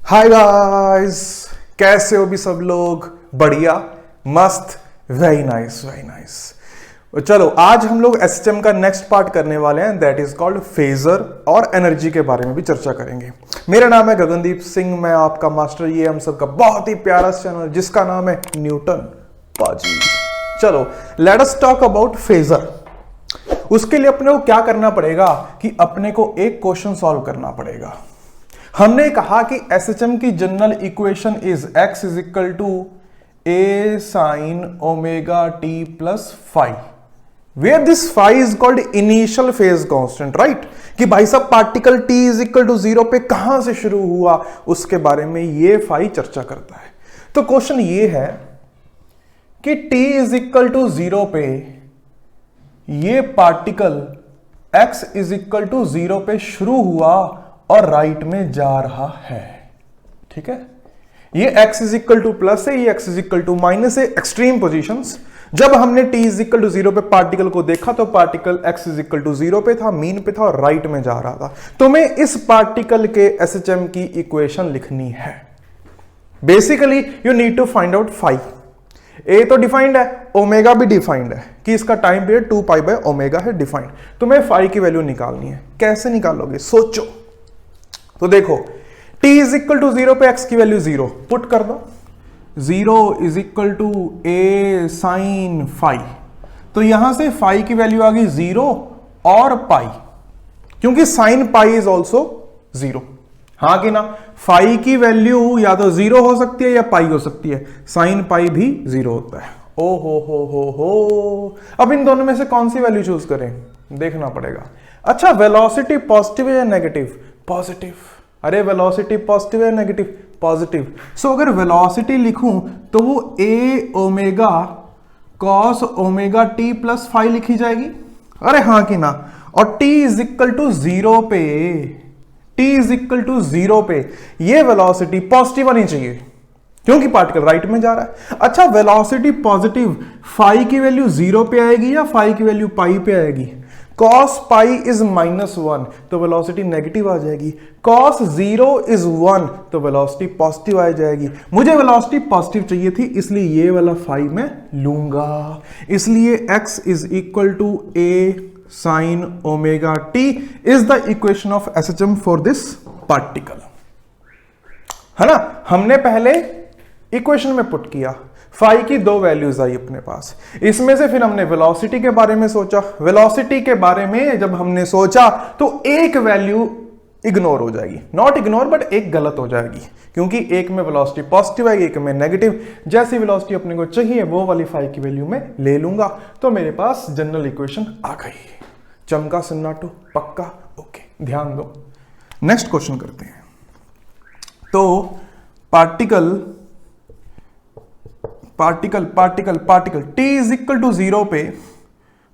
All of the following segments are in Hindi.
हाय गाइस, कैसे हो भी सब लोग? बढ़िया, मस्त, वेरी नाइस वेरी नाइस। चलो आज हम लोग एसएचएम का नेक्स्ट पार्ट करने वाले हैं, दैट इज कॉल्ड फेजर और एनर्जी के बारे में भी चर्चा करेंगे। मेरा नाम है गगनदीप सिंह, मैं आपका मास्टर, ये हम सबका बहुत ही प्यारा चैनल जिसका नाम है न्यूटन पाजी। चलो late us talk about phasor. उसके लिए अपने को क्या करना पड़ेगा कि अपने को एक क्वेश्चन सॉल्व करना पड़ेगा। हमने कहा कि एसएचएम की general equation is x is equal to A sine omega T plus five, where this five is called initial phase constant, right? कि भाई साहब particle t is equal to zero पे कहां से शुरू हुआ, उसके बारे में ये फाइव चर्चा करता है। तो क्वेश्चन ये है कि t is equal to zero पे ये particle x is equal to zero पे शुरू हुआ और राइट में जा रहा है। ठीक है, ये x is equal to plus है, ये x is equal to minus है। एक्सट्रीम पोजीशंस, जब हमने t is equal to zero पे पार्टिकल को देखा तो particle x is equal to zero पे था, मीन पे था और राइट में जा रहा था। तो मैं इस पार्टिकल के एसएचएम की इक्वेशन लिखनी है। Basically you need to find out phi. A तो डिफाइंड है, ओमेगा भी डिफाइंड है कि इसका time period 2 pi by omega है डिफाइंड। तो मैं फाइव की वैल्यू निकालनी है। कैसे निकालोगे सोचो। तो देखो t is equal to zero पे x की वैल्यू जीरो पुट कर दो, zero is equal to A sine five. तो यहां से फाइव की वैल्यू आ गई जीरो और पाई, क्योंकि sine pi is also zero. हाँ कि ना? फाइव की वैल्यू या तो जीरो हो सकती है या पाई हो सकती है, साइन पाई भी जीरो होता है। ओ हो। अब इन दोनों में से कौन सी वैल्यू चूज करें, देखना पड़ेगा। अच्छा, वेलोसिटी पॉजिटिव है या नेगेटिव? पॉजिटिव। अरे वेलोसिटी पॉजिटिव है नेगेटिव? पॉजिटिव। सो अगर वेलोसिटी लिखूं तो वो A omega cos omega T plus phi लिखी जाएगी। अरे हाँ कि ना? और t is equal to zero पे, t is equal to zero पे ये वेलोसिटी पॉजिटिव आनी चाहिए क्योंकि पार्टिकल राइट में जा रहा है। अच्छा, वेलोसिटी पॉजिटिव फाइव की वैल्यू जीरो पे आएगी या फाइव की वैल्यू पाई पे आएगी? cos pi is minus one तो वेलोसिटी नेगेटिव आ जाएगी। cos जीरो इज वन तो वेलोसिटी पॉजिटिव आ जाएगी। मुझे वेलोसिटी पॉजिटिव चाहिए थी, इसलिए ये वाला फाइव मैं लूंगा। इसलिए x is equal to A sine omega T is the equation of SHM for this particle, है ना? हमने पहले इक्वेशन में पुट किया, फाइव की दो वैल्यूज आई अपने पास। इसमें से फिर हमने वेलोसिटी के बारे में सोचा। वेलोसिटी के बारे में जब हमने सोचा तो एक वैल्यू इग्नोर हो जाएगी, नॉट इग्नोर बट एक गलत हो जाएगी, क्योंकि एक में वेलोसिटी पॉजिटिव आएगी, एक में नेगेटिव। जैसी वेलोसिटी अपने को चाहिए वो वाली फाइव की वैल्यू में ले लूंगा। तो मेरे पास जनरल इक्वेशन आ गई। चमका सन्नाटो पक्का? ओके, ध्यान दो। नेक्स्ट क्वेश्चन करते हैं। तो particle t is equal to zero पे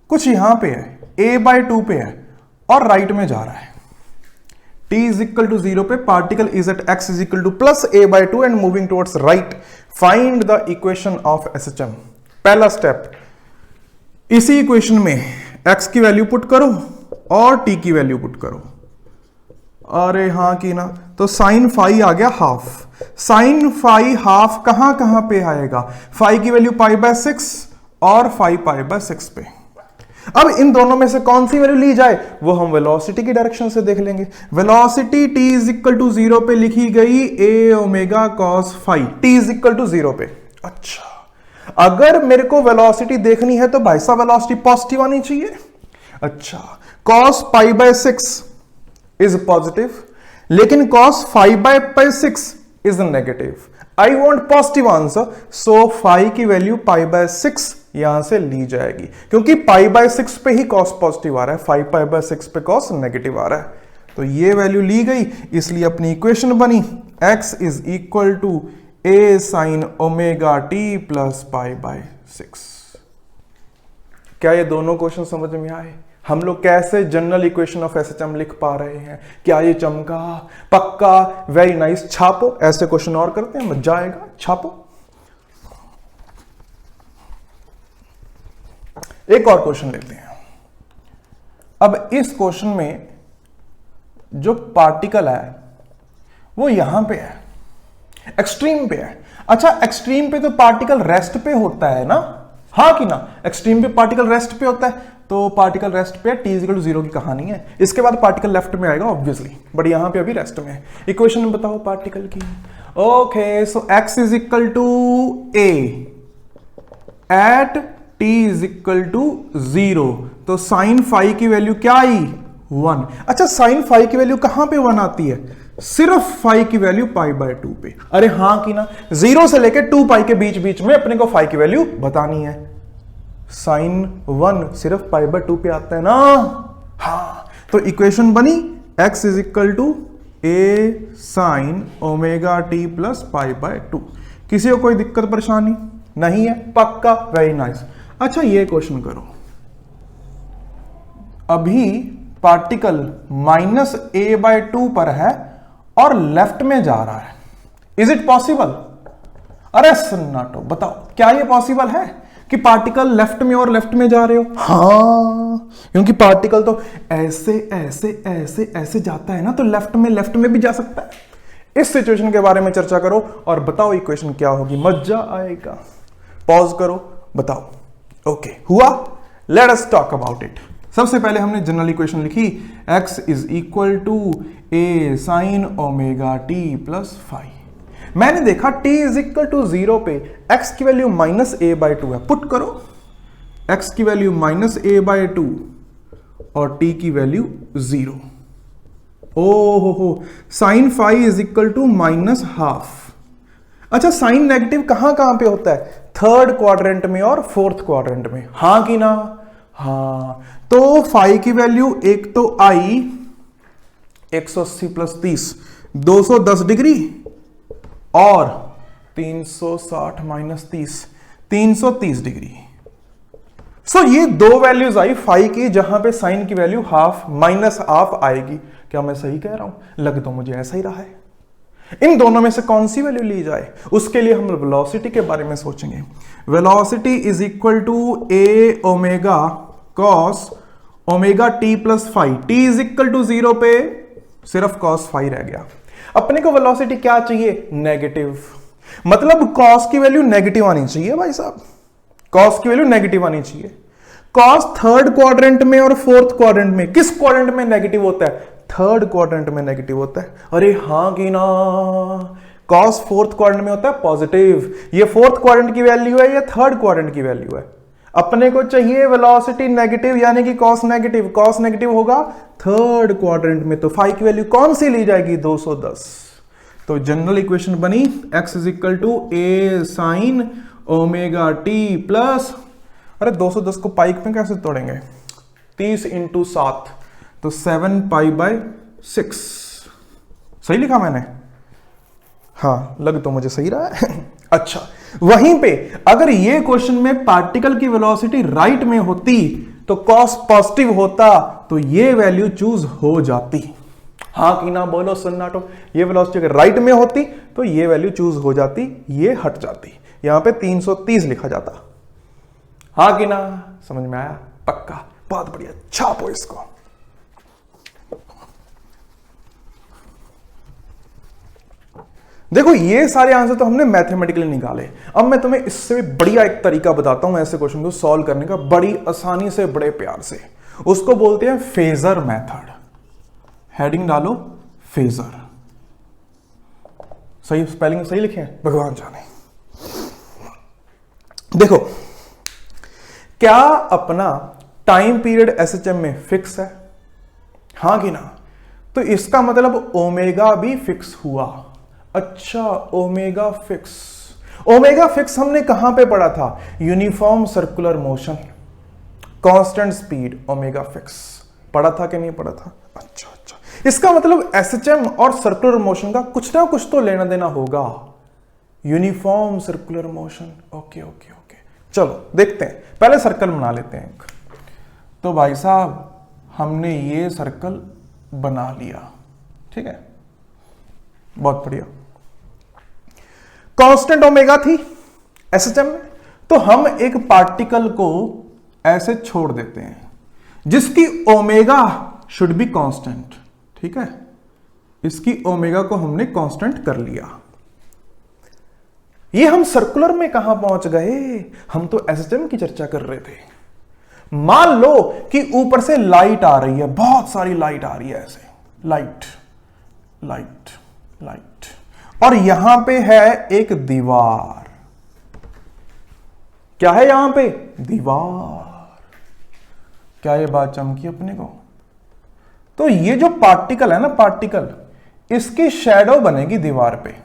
कुछ यहां पे है, a बाय टू पे है और राइट में जा रहा है। t is equal to zero पे particle is at x is equal to plus a by two and moving towards right. Find the equation of SHM. पहला स्टेप, इसी इक्वेशन में x की वैल्यू पुट करो और t की वैल्यू पुट करो। अरे हाँ कि ना? तो साइन फाइव आ गया हाफ। साइन फाइव हाफ कहां पे आएगा? फाइव की वैल्यू पाई बाय सिक्स और फाइव पाई बाय सिक्स पे। अब इन दोनों में से कौन सी वैल्यू ली जाए वो हम वेलोसिटी की डायरेक्शन से देख लेंगे। Velocity t is equal to zero पे लिखी गई A omega cos phi, t is equal to zero पे। अच्छा, अगर मेरे को वेलोसिटी देखनी है तो भाई साहब वेलोसिटी पॉजिटिव आनी चाहिए। अच्छा, cos pi by six is positive, लेकिन cos 5 by 6 is negative. I want positive answer, so 5 की वैल्यू पाई बाय 6 यहां से ली जाएगी, क्योंकि पाई बाय 6 पे ही cos पॉजिटिव आ रहा है, 5 पाई बाय 6 पे cos नेगेटिव आ रहा है। तो ये वैल्यू ली गई, इसलिए अपनी इक्वेशन बनी x is equal to A sine omega T plus pi by 6। क्या ये दोनों क्वेश्चन समझ में आए? हम लोग कैसे जनरल इक्वेशन ऑफ एसएचएम लिख पा रहे हैं? क्या ये चमका? पक्का, वेरी नाइस। छापो, ऐसे क्वेश्चन और करते हैं, मजा आएगा। छापो। एक और क्वेश्चन लेते हैं। अब इस क्वेश्चन में जो पार्टिकल है वो यहां पे है, एक्सट्रीम पे है। अच्छा, एक्सट्रीम पे तो पार्टिकल रेस्ट पे होता है ना, हाँ कि ना, एक्सट्रीम पे पार्टिकल रेस्ट पे होता है, तो पार्टिकल रेस्ट पे t इक्वल टू 0 की कहानी है। इसके बाद पार्टिकल लेफ्ट में आएगा ऑब्वियसली, बट यहां पे अभी रेस्ट में है। इक्वेशन में बताओ पार्टिकल की। Okay, so x is equal to a at t is equal to 0, तो साइन फाई की वैल्यू क्या आई 1। अच्छा, साइन फाई की वैल्यू कहां पे 1 आती है, सिर्फ फाई की वैल्यू पाई बाय 2 पे। अरे हाँ कि ना, 0 से लेके 2 पाई के बीच बीच में अपने को फाई की वैल्यू बतानी है। साइन 1 सिर्फ पाई बाय 2 पे आता है ना, हाँ, तो इक्वेशन बनी x is equal to a sine omega t plus pi by 2। किसी को कोई दिक्कत परेशानी नहीं है, पक्का, वेरी नाइस। अच्छा, ये क्वेश्चन करो, अभी पार्टिकल माइनस a बाय 2 पर है और लेफ्ट में जा रहा है, इज इट पॉसिबल? अरे सन्नाटो, बताओ क्या ये पॉसिबल है कि पार्टिकल लेफ्ट में और लेफ्ट में जा रहे हो? हाँ, क्योंकि पार्टिकल तो ऐसे ऐसे ऐसे ऐसे जाता है ना, तो लेफ्ट में भी जा सकता है। इस सिचुएशन के बारे में चर्चा करो और बताओ इक्वेशन क्या होगी, मजा आएगा। पॉज करो, बताओ। ओके, हुआ? Let us talk about it. सबसे पहले हमने जनरल इक्वेशन लिखी, x is equal to a sine omega t plus phi. मैंने देखा t इज इक्वल टू 0 पे x की वैल्यू माइनस a बाय 2 है, पुट करो x की वैल्यू माइनस a बाय 2 और t की वैल्यू 0। ओ हो, sine phi is equal to minus half. अच्छा, साइन नेगेटिव कहां कहां पे होता है, थर्ड क्वाड्रेंट में और फोर्थ क्वाड्रेंट में, हाँ कि ना, हाँ। तो फाई की वैल्यू एक तो आई 180 प्लस 30 210 डिग्री और 360 माइनस 30 330 डिग्री। सो ये दो वैल्यूज आई फाई की, जहां पे साइन की वैल्यू हाफ माइनस हाफ आएगी। क्या मैं सही कह रहा हूं? लग तो मुझे ऐसा ही रहा है। इन दोनों में से कौन सी वैल्यू ली जाए, उसके लिए हम वेलोसिटी के बारे में सोचेंगे। Velocity is equal to A omega cos omega T plus phi. T is equal to 0 पे सिर्फ कॉस फाई रह गया। अपने को वेलोसिटी क्या चाहिए, नेगेटिव, मतलब कॉस की वैल्यू नेगेटिव आनी चाहिए भाई साहब, कॉस की वैल्यू नेगेटिव आनी चाहिए। कॉस थर्ड क्वाड्रेंट में और फोर्थ क्वाड्रेंट में, किस क्वाड्रेंट में नेगेटिव होता है, थर्ड क्वाड्रेंट में नेगेटिव होता है। अरे हाँ कि ना, कॉस फोर्थ क्वाड्रेंट में होता है पॉजिटिव। ये फोर्थ क्वाड्रेंट की वैल्यू है, ये थर्ड क्वाड्रेंट की वैल्यू है। अपने को चाहिए वेलोसिटी नेगेटिव, यानी कि कॉस नेगेटिव। कॉस नेगेटिव होगा थर्ड क्वाड्रेंट में, तो फाई की वैल्यू कौन सी ली जाएगी, 210। तो जनरल इक्वेशन बनी x is equal to A sine omega T plus, अरे 210 को पाई में कैसे तोड़ेंगे, 30 इंटू 7, तो 7 पाई बाय 6। सही लिखा मैंने? हाँ, लग तो मुझे सही रहा है। अच्छा, वहीं पे अगर ये क्वेश्चन में पार्टिकल की वेलोसिटी राइट में होती तो कॉस पॉजिटिव होता, तो ये वैल्यू चूज हो जाती। हाँ कि ना, बोलो सन्नाटो। ये वेलोसिटी अगर राइट में होती तो ये वैल्यू चूज हो जाती, ये हट जाती, यहां पे 330 लिखा जाता। हाँ कि ना, समझ में आया? पक्का, बहुत बढ़िया, छापो इसको। देखो, ये सारे आंसर तो हमने मैथमेटिकली निकाले। अब मैं तुम्हें इससे बढ़िया एक तरीका बताता हूं ऐसे क्वेश्चन को सॉल्व करने का, बड़ी आसानी से, बड़े प्यार से। उसको बोलते हैं फेजर मेथड। हेडिंग डालो फेजर। सही स्पेलिंग सही लिखे हैं, भगवान जाने। देखो, क्या अपना टाइम पीरियड एसएचएम में फिक्स है, हाँ कि ना? तो इसका मतलब ओमेगा भी फिक्स हुआ। अच्छा, ओमेगा फिक्स, ओमेगा फिक्स हमने कहां पे पढ़ा था, uniform circular motion, constant speed, omega fix पढ़ा था कि नहीं पढ़ा था? अच्छा अच्छा, इसका मतलब एसएचएम और सर्कुलर मोशन का कुछ ना कुछ तो लेना देना होगा। Uniform circular motion, okay okay okay. चलो देखते हैं, पहले सर्कल बना लेते हैं एक। तो भाई साहब, हमने ये सर्कल बना लिया, ठीक है, बहुत बढ़िया। कांस्टेंट ओमेगा थी एसएचएम में, तो हम एक पार्टिकल को ऐसे छोड़ देते हैं जिसकी ओमेगा शुड बी कांस्टेंट, ठीक है। इसकी ओमेगा को हमने कांस्टेंट कर लिया। ये हम सर्कुलर में कहां पहुंच गए, हम तो एसएचएम की चर्चा कर रहे थे। मान लो कि ऊपर से लाइट आ रही है, बहुत सारी लाइट आ रही है, ऐसे लाइट लाइट लाइट, और यहां पे है एक दीवार। क्या है यहां पे, दीवार। क्या ये बात चमकी अपने को? तो ये जो पार्टिकल है ना, पार्टिकल, इसकी शैडो बनेगी दीवार पे।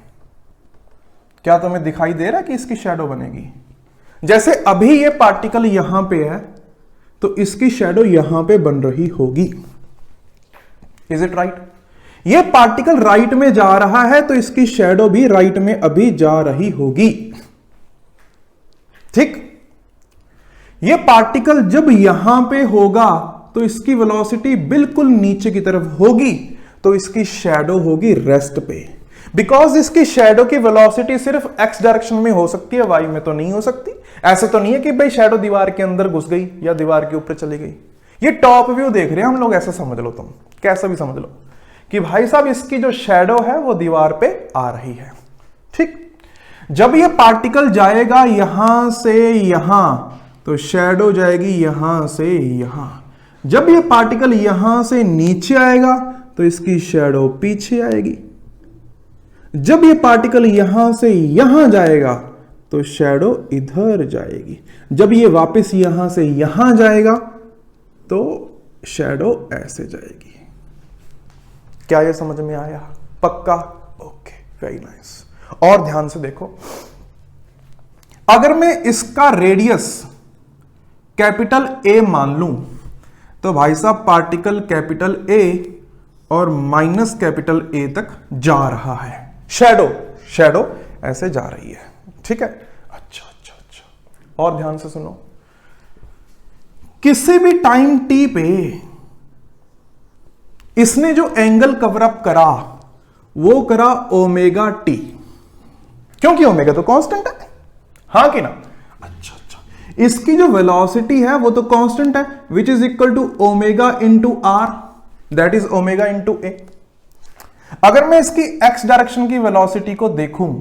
क्या तुम्हें दिखाई दे रहा है कि इसकी शैडो बनेगी? जैसे अभी ये पार्टिकल यहां पे है तो इसकी शैडो यहां पे बन रही होगी। Is it right? ये पार्टिकल राइट में जा रहा है तो इसकी शैडो भी राइट में अभी जा रही होगी। ठीक? ये पार्टिकल जब यहां पे होगा तो इसकी वेलोसिटी बिल्कुल नीचे की तरफ होगी, तो इसकी शैडो होगी रेस्ट पे। बिकॉज इसकी शैडो की वेलोसिटी सिर्फ एक्स डायरेक्शन में हो सकती है, वाई में तो नहीं हो सकती। ऐसा तो नहीं है कि भाई शैडो दीवार के अंदर घुस गई या दीवार के ऊपर चली गई। ये टॉप व्यू देख रहे हैं हम लोग, ऐसा समझ लो, तुम कैसा भी समझ लो कि भाई साहब इसकी जो शैडो है वो दीवार पे आ रही है। ठीक? जब ये पार्टिकल जाएगा यहां से यहां तो शैडो जाएगी यहां से यहां। जब ये पार्टिकल यहां से नीचे आएगा तो इसकी शैडो पीछे आएगी। जब ये पार्टिकल यहां से यहां जाएगा तो शैडो इधर जाएगी। जब ये वापस यहां से यहां जाएगा तो शैडो ऐसे जाएगी। क्या ये समझ में आया? पक्का? Okay, very nice. और ध्यान से देखो, अगर मैं इसका रेडियस कैपिटल ए मान लूं तो भाई साहब पार्टिकल कैपिटल ए और माइनस कैपिटल ए तक जा रहा है। शैडो ऐसे जा रही है। ठीक है? अच्छा अच्छा अच्छा। और ध्यान से सुनो, किसी भी टाइम टी पे इसने जो एंगल कवर अप करा वो करा ओमेगा टी, क्योंकि ओमेगा तो कांस्टेंट है, हाँ कि ना? अच्छा अच्छा। इसकी जो वेलोसिटी है वो तो कांस्टेंट है, which is equal to omega into R, that is omega into A. अगर मैं इसकी एक्स डायरेक्शन की वेलोसिटी को देखूं,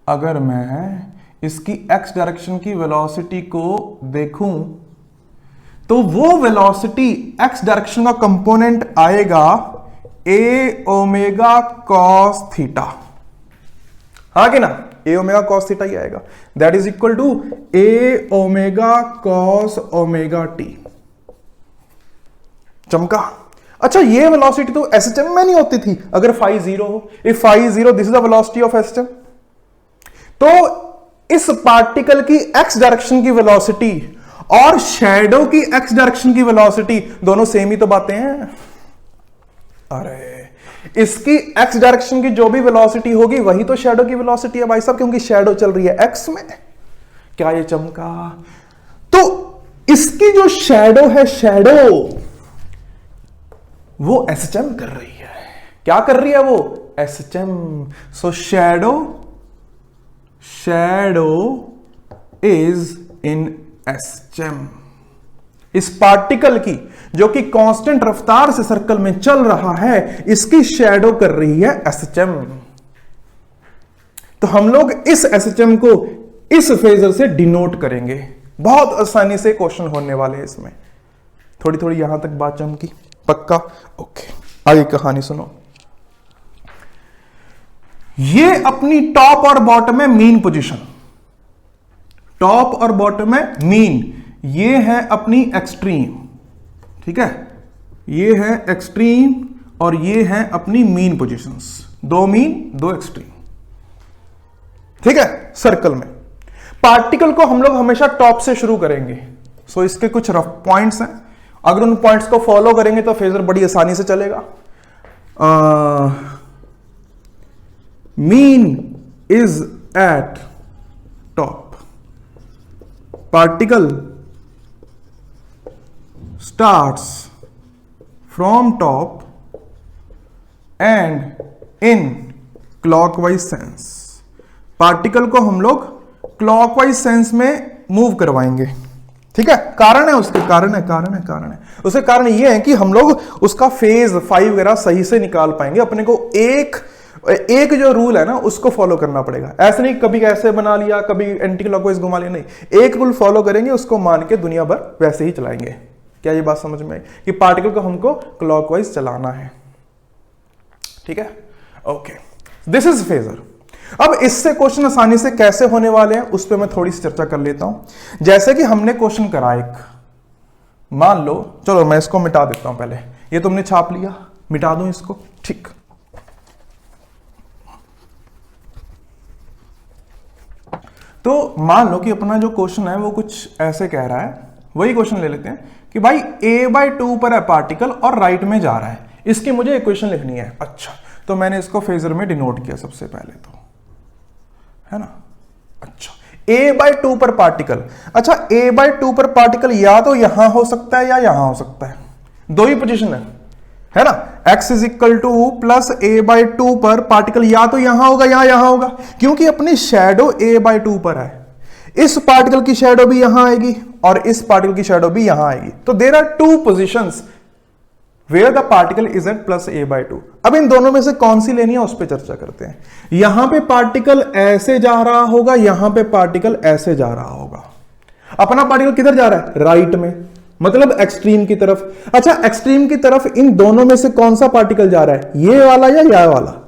अगर मैं इसकी एक्स डायरेक्शन की वेलोसिटी को देखूं तो वो वेलोसिटी एक्स डायरेक्शन का कंपोनेंट आएगा ए ओमेगा कॉस थीटा, हाँ कि ना? ए ओमेगा कॉस थीटा ही आएगा, that is equal to A omega cos omega T. चमका? अच्छा, ये वेलोसिटी तो एसएचएम में नहीं होती थी अगर फाई जीरो हो। If phi zero, this is the velocity of SHM. तो इस पार्टिकल की एक्स डायरेक्शन की वेलोसिटी और शैडो की एक्स डायरेक्शन की वेलोसिटी दोनों सेम ही तो बातें हैं। अरे, इसकी एक्स डायरेक्शन की जो भी वेलोसिटी होगी वही तो शैडो की वेलोसिटी है भाई साहब, क्योंकि शैडो चल रही है एक्स में। क्या ये चमका? तो इसकी जो शैडो है, शैडो वो एसएचएम कर रही है। क्या कर रही है वो? SHM. So shadow is in SHM. इस पार्टिकल की जो कि कांस्टेंट रफ्तार से सर्कल में चल रहा है, इसकी शैडो कर रही है एसएचएम। तो हम लोग इस एसएचएम को इस फेजर से डिनोट करेंगे। बहुत आसानी से क्वेश्चन होने वाले हैं इसमें। थोड़ी थोड़ी यहां तक बात चमकी? पक्का? ओके, आगे कहानी सुनो। ये अपनी टॉप और बॉटम में मीन पोजीशन, टॉप और बॉटम में मीन, ये है अपनी एक्सट्रीम। ठीक है? ये है एक्सट्रीम और ये है अपनी मीन पोजीशंस। दो मीन, दो एक्सट्रीम। ठीक है? सर्कल में पार्टिकल को हम लोग हमेशा टॉप से शुरू करेंगे। सो इसके कुछ रफ पॉइंट्स हैं, अगर उन पॉइंट्स को फॉलो करेंगे तो फेजर बड़ी आसानी से चलेगा। Mean is eight top, particle starts from top and in clockwise sense. Particle को हम लोग क्लॉकवाइज सेंस में मूव करवाएंगे। ठीक है? कारण है उसके, कारण है उसके कारण ये है कि हम लोग उसका फेज फाई वगैरह सही से निकाल पाएंगे। अपने को एक एक जो रूल है ना उसको फॉलो करना पड़ेगा। ऐसे नहीं कभी ऐसे बना लिया, कभी एंटी क्लॉकवाइज घुमा लिया, नहीं, एक रूल फॉलो करेंगे, उसको मान के दुनिया भर वैसे ही चलाएंगे। क्या ये बात समझ में आई कि पार्टिकल को हमको क्लॉकवाइज चलाना है? ठीक है, ओके, दिस इज फेजर। अब इससे क्वेश्चन आसानी से कैसे होने वाले हैं उस पर मैं थोड़ी सी चर्चा कर लेता हूं। जैसे कि हमने क्वेश्चन करा एक, मान लो, चलो मैं इसको मिटा देता हूं पहले, ये तुमने छाप लिया, मिटा दूं इसको, ठीक। तो मान लो कि अपना जो क्वेश्चन है वो कुछ ऐसे कह रहा है, वही क्वेश्चन ले लेते हैं कि भाई a/2 पर है पार्टिकल और राइट में जा रहा है, इसकी मुझे इक्वेशन लिखनी है। अच्छा, तो मैंने इसको फेजर में डिनोट किया सबसे पहले, तो है ना। अच्छा, a/2 पर पार्टिकल, अच्छा a/2 पर पार्टिकल या तो यहां हो सकता है या यहां हो सकता है, दो ही पोजीशन है ना। x is equal to plus a/2 पर पार्टिकल या तो यहां होगा या यहां होगा, क्योंकि अपनी शैडो a/2 पर है, इस पार्टिकल की शैडो भी यहां आएगी और इस पार्टिकल की शैडो भी यहां आएगी। तो there are two positions where the particle is at plus a/2। अब इन दोनों में से कौन सी लेनी है उस पर चर्चा करते हैं। यहां पे पार्टिकल ऐसे जा रहा होगा, यहां पे पार्टिकल ऐसे जा रहा होगा। अपना पार्टिकल किधर जा रहा है? राइट में, मतलब एक्सट्रीम की तरफ। अच्छा, एक्सट्रीम की तरफ इन दोनों में से कौन सा पार्टिकल जा रहा है? ये वाला या यह वाला?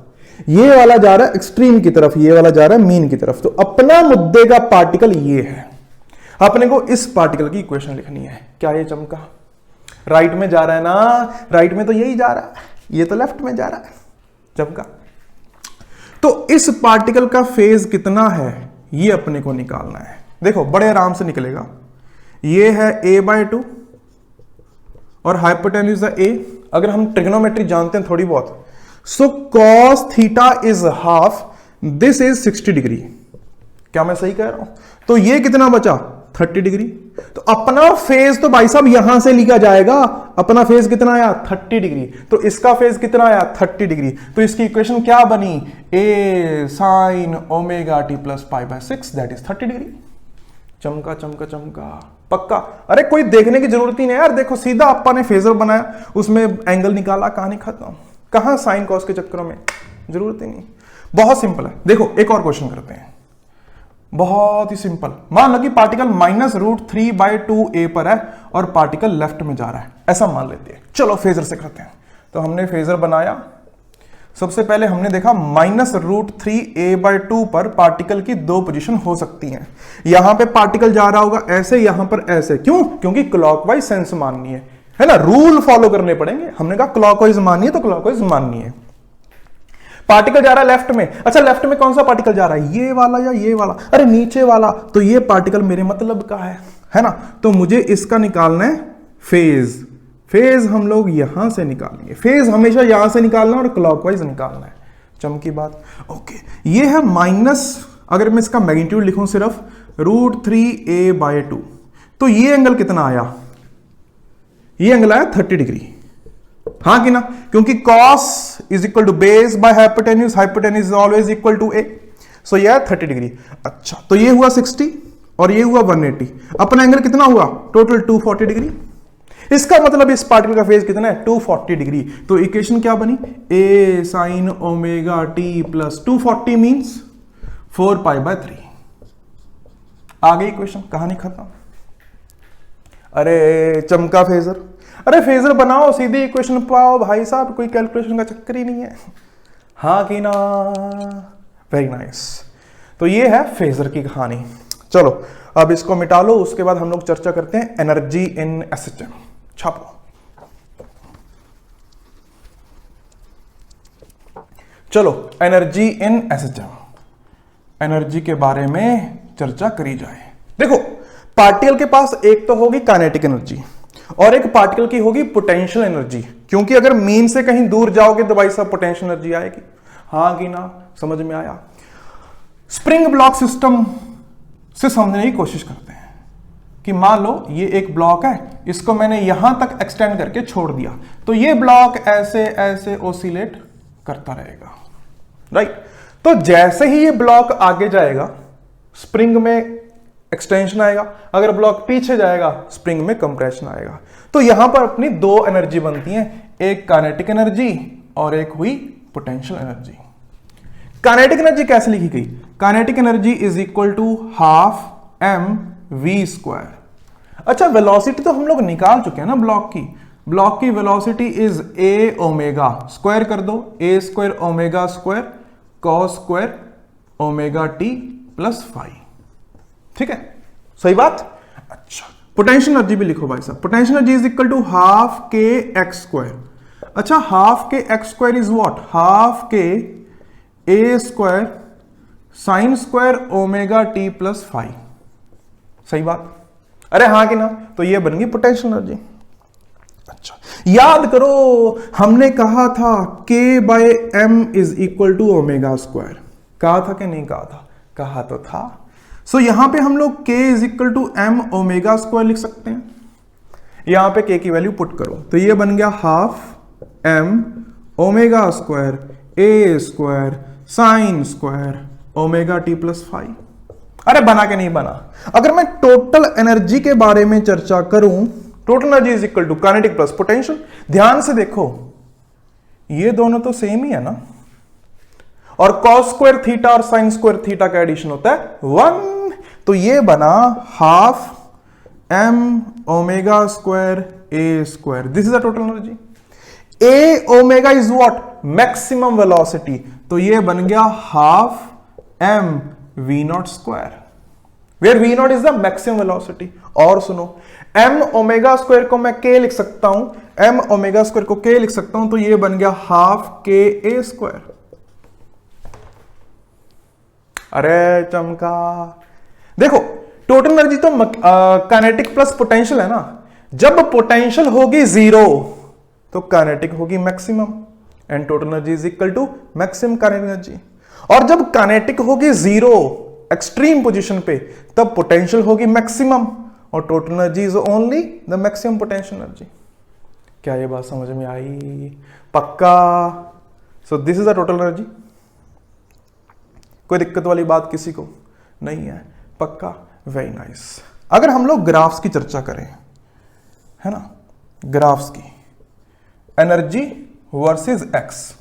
ये वाला जा रहा है एक्सट्रीम की तरफ, ये वाला जा रहा है मीन की तरफ। तो अपना मुद्दे का पार्टिकल ये है, अपने को इस पार्टिकल की इक्वेशन लिखनी है। क्या ये चमका? राइट में जा रहा है ना, राइट में तो यही जा रहा है, ये तो लेफ्ट में जा रहा है, चमका। तो इस पार्टिकल का फेज कितना है ये अपने को निकालना है। देखो बड़े आराम से निकलेगा। ये है a/2 और हाइपोटेन्यूज है a। अगर हम ट्रिग्नोमेट्री जानते हैं थोड़ी बहुत, सो cos theta is half, this is 60 degree. क्या मैं सही कह रहा हूं? तो ये कितना बचा? 30 डिग्री। तो अपना फेज तो भाई साहब यहां से लिखा जाएगा, अपना फेज कितना आया? 30 डिग्री। तो इसका फेज कितना आया? 30 डिग्री। तो इसकी इक्वेशन क्या बनी? a sin omega t plus π/6 that is 30 degree. चमका चमका चमका, पक्का। अरे कोई देखने की जरूरत ही नहीं यार, देखो सीधा अपा ने फेजर बनाया, उसमें एंगल निकाला, कहानी खत्म। कहां साइन कॉस के चक्करों में, जरूरत ही नहीं। बहुत सिंपल है। देखो एक और क्वेश्चन करते हैं, बहुत ही सिंपल। मान लो कि पार्टिकल -√3/2a पर है और पार्टिकल लेफ्ट में जा रहा है, ऐसा मान लेते हैं। चलो फेजर से करते हैं। तो हमने फेजर बनाया, सबसे पहले हमने देखा -√3a/2 पर पार्टिकल की दो पोजीशन हो सकती हैं। यहां पे पार्टिकल जा रहा होगा ऐसे, यहां पर ऐसे। क्यों? क्योंकि क्लॉकवाइज सेंस माननी है ना, रूल फॉलो करने पड़ेंगे। हमने कहा क्लॉकवाइज माननी है तो क्लॉकवाइज माननी है। पार्टिकल जा रहा है लेफ्ट में। अच्छा, लेफ्ट में कौन सा पार्टिकल जा रहा है? ये वाला या ये वाला? अरे नीचे वाला। तो ये पार्टिकल मेरे मतलब का है ना। तो मुझे इसका निकालना है फेज। फेज हम लोग यहां से निकालेंगे। फेज हमेशा यहां से निकालना और क्लॉकवाइज निकालना है। चमकी बात। ओके, ये है माइनस, अगर मैं इसका मैग्नीट्यूड लिखूं सिर्फ √3a/2, तो ये एंगल कितना आया? ये एंगल आया 30 डिग्री। हाँ कि ना? क्योंकि cos is equal to base by hypotenuse, hypotenuse is always equal to a। So ये 30 डिग्री। अच्छा, तो ये हुआ 60 और ये हुआ 180। अपना एंगल कितना हुआ? Total 240 degree. इसका मतलब इस पार्टिकल का फेज कितना है? 240 डिग्री। तो इक्वेशन क्या बनी? a sin omega t plus 240 means 4π/3। आ गई इक्वेशन, कहानी खत्म। अरे चमका फेजर। अरे फेजर बनाओ, सीधी इक्वेशन पाओ भाई साहब, कोई कैलकुलेशन का चक्कर ही नहीं है। हाँ कि ना? Very nice. तो ये है फेजर की कहानी। चलो अब इसको मिटा लो, उसके बाद हम लोग चर्चा करते हैं एनर्जी इन एसएचएम। छापो। चलो एनर्जी इन एसएचएम, एनर्जी के बारे में चर्चा करी जाए। देखो पार्टिकल के पास एक तो होगी काइनेटिक एनर्जी और एक पार्टिकल की होगी पोटेंशियल एनर्जी। क्योंकि अगर मीन से कहीं दूर जाओगे तो भाई साहब पोटेंशियल एनर्जी आएगी। हाँ कि ना? समझ में आया? स्प्रिंग ब्लॉक सिस्टम से समझने की कोशिश करते हैं कि मान लो ये एक ब्लॉक है, इसको मैंने यहां तक एक्सटेंड करके छोड़ दिया, तो ये ब्लॉक ऐसे ऐसे ओसिलेट करता रहेगा, राइट। तो जैसे ही ये ब्लॉक आगे जाएगा स्प्रिंग में एक्सटेंशन आएगा, अगर ब्लॉक पीछे जाएगा स्प्रिंग में कंप्रेशन आएगा। तो यहां पर अपनी दो एनर्जी बनती हैं, एक काइनेटिक एनर्जी और एक हुई पोटेंशियल एनर्जी। काइनेटिक एनर्जी कैसे लिखी गई? Kinetic energy is equal to half M V square. अच्छा, वेलोसिटी तो हम लोग निकाल चुके हैं ना ब्लॉक की velocity is A omega, square कर दो, A square omega square cos square omega T plus phi. ठीक है, सही बात। अच्छा, पोटेंशियल एनर्जी भी लिखो भाई साहब। Potential energy is equal to half K X square. अच्छा, half K X square is what? Half K A square sine square omega T plus phi. सही बात। अरे हाँ कि ना? तो ये बन गई पोटेंशियल एनर्जी। अच्छा, याद करो हमने कहा था k by M is equal to omega square. कहा था कि नहीं कहा था? कहा तो था। सो यहां पे हम लोग k is equal to M omega square लिख सकते हैं। यहां पे k की वैल्यू पुट करो तो ये बन गया half M omega square A square sine square omega T plus phi. अरे बना के नहीं बना? अगर मैं टोटल एनर्जी के बारे में चर्चा करूं, total energy is equal to kinetic plus potential. ध्यान से देखो, ये दोनों तो सेम ही है ना, और कॉस स्क्वायर थीटा और साइन स्क्वायर थीटा का एडिशन होता है 1। तो ये बना half M omega square A square. This is the total energy. A omega is what? Maximum velocity. तो ये बन गया half M V not square, where V not is the maximum velocity. और सुनो, एम ओमेगा स्क्वायर को मैं के लिख सकता हूं, एम ओमेगा स्क्वायर को के लिख सकता हूं, तो ये बन गया हाफ के ए स्क्वायर। अरे चमका। देखो, टोटल एनर्जी तो काइनेटिक प्लस पोटेंशियल है ना। जब पोटेंशियल होगी जीरो तो काइनेटिक होगी maximum, and total energy is equal to maximum kinetic energy. और जब काइनेटिक होगी जीरो एक्सट्रीम पोजीशन पे, तब पोटेंशियल होगी मैक्सिमम, और total energy is only the maximum potential energy. क्या ये बात समझ में आई? पक्का? So this is the total energy. कोई दिक्कत वाली बात किसी को नहीं है? पक्का? Very nice. अगर हम लोग ग्राफ्स की चर्चा करें, है ना, ग्राफ्स की, एनर्जी वर्सेस एक्स,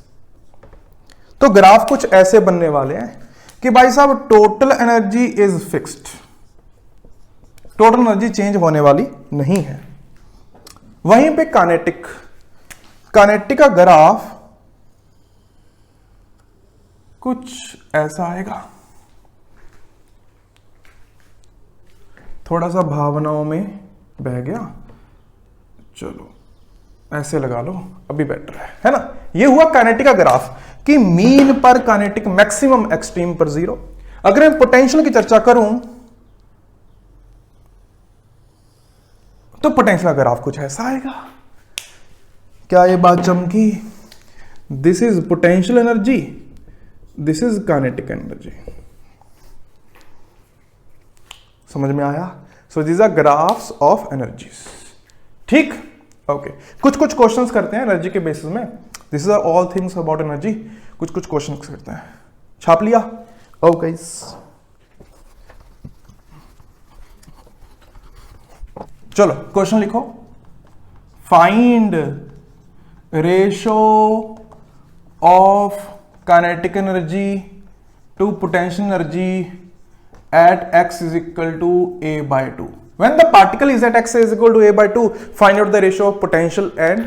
तो ग्राफ कुछ ऐसे बनने वाले हैं कि भाई साहब total energy is fixed, total energy change होने वाली नहीं है। वहीं पे काइनेटिक का ग्राफ कुछ ऐसा आएगा। थोड़ा सा भावनाओं में बह गया, चलो ऐसे लगा लो, अभी बेटर है ना। ये हुआ काइनेटिक का ग्राफ कि मीन पर काइनेटिक, मैक्सिमम एक्सट्रीम पर जीरो। अगर मैं पोटेंशियल की चर्चा करूं तो पोटेंशियल का ग्राफ कुछ ऐसा आएगा। क्या ये बात चमकी? This is potential energy, this is kinetic energy. समझ में आया? So these are graphs of energies. ठीक, ओके। कुछ क्वेश्चंस करते हैं एनर्जी के बेसिस में। This is are all things about energy. कुछ क्वेश्चंस करते हैं। छाप लिया? ओके। चलो क्वेश्चन लिखो। Find ratio of kinetic energy to potential energy at x is equal to a by 2. When the particle is at x is equal to a by 2, find out the ratio of potential and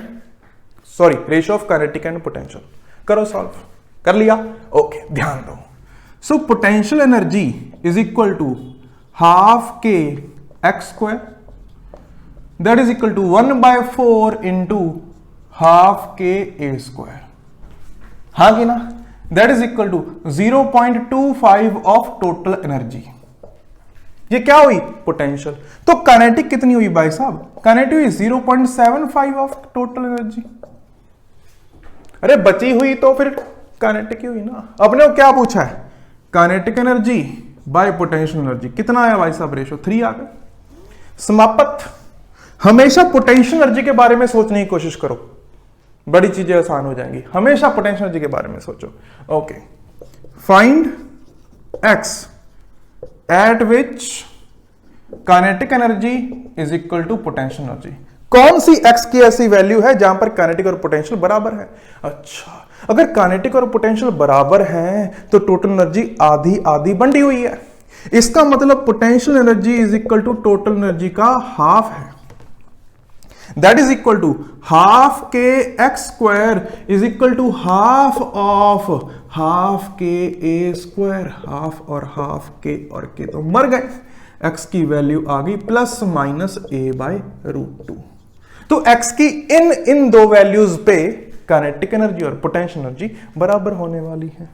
ratio of kinetic and potential. करो सॉल्व। कर लिया? ओके, ध्यान दो। So potential energy is equal to half K X square, that is equal to 1/4 into half K A square. हाँ कि ना? That is equal to 0.25 of total energy. ये क्या हुई? पोटेंशियल। तो काइनेटिक कितनी हुई भाई साहब? काइनेटिक हुई 0.75 ऑफ टोटल एनर्जी। अरे बची हुई तो फिर काइनेटिक ही हुई ना। अपने को क्या पूछा है? Kinetic energy by potential energy. कितना आया भाई साहब? रेशो 3 आ गया। समाप्त। हमेशा पोटेंशियल एनर्जी के बारे में सोचने की कोशिश करो, बड़ी चीजें आसान हो जाएंगी। हमेशा पोटेंशियल एनर्जी के बारे में सोचो। Okay, find X at which kinetic energy is equal to potential energy. कौन सी एक्स की ऐसी वैल्यू है जहां पर काइनेटिक और पोटेंशियल बराबर है? अच्छा, अगर काइनेटिक और पोटेंशियल बराबर हैं तो टोटल एनर्जी आधी आधी बंटी हुई है। इसका मतलब potential energy is equal to total energy का हाफ है। That is equal to half K X square is equal to half of half K A square. Half और हाफ के तो मर गए, एक्स की वैल्यू आ गई प्लस माइनस ए बाय √2। तो एक्स की इन दो वैल्यूज पे काइनेटिक एनर्जी और पोटेंशियल एनर्जी बराबर होने वाली है।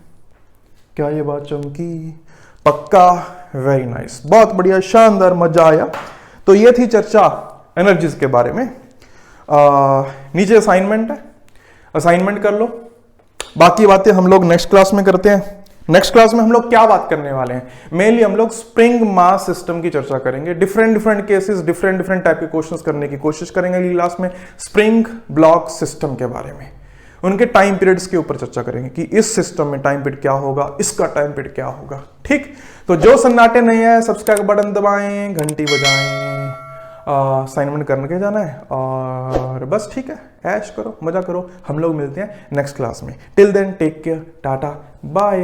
क्या ये बात चमकी? पक्का? वेरी नाइस, बहुत बढ़िया, शानदार, मजा आया। तो ये थी चर्चा एनर्जीज के बारे में। नीचे असाइनमेंट है, असाइनमेंट कर लो। बाकी बातें हम लोग नेक्स्ट क्लास में करते हैं। नेक्स्ट क्लास में हम लोग क्या बात करने वाले हैं? मेनली हम लोग स्प्रिंग मास सिस्टम की चर्चा करेंगे। डिफरेंट केसेस, डिफरेंट टाइप के क्वेश्चंस करने की कोशिश करेंगे अगली क्लास में। स्प्रिंग ब्लॉक सिस्टम के बारे में, उनके टाइम पीरियड्स के ऊपर चर्चा करेंगे कि इस सिस्टम में टाइम पीरियड क्या होगा, इसका टाइम पीरियड क्या होगा। ठीक, तो जो सन्नाटे नहीं है सब्सक्राइब बटन दबाएं, घंटी बजाएं, असाइनमेंट करने के जाना है और बस। ठीक है, ऐश करो, मजा करो। हम लोग मिलते हैं नेक्स्ट क्लास में। Till then take care, tata bye.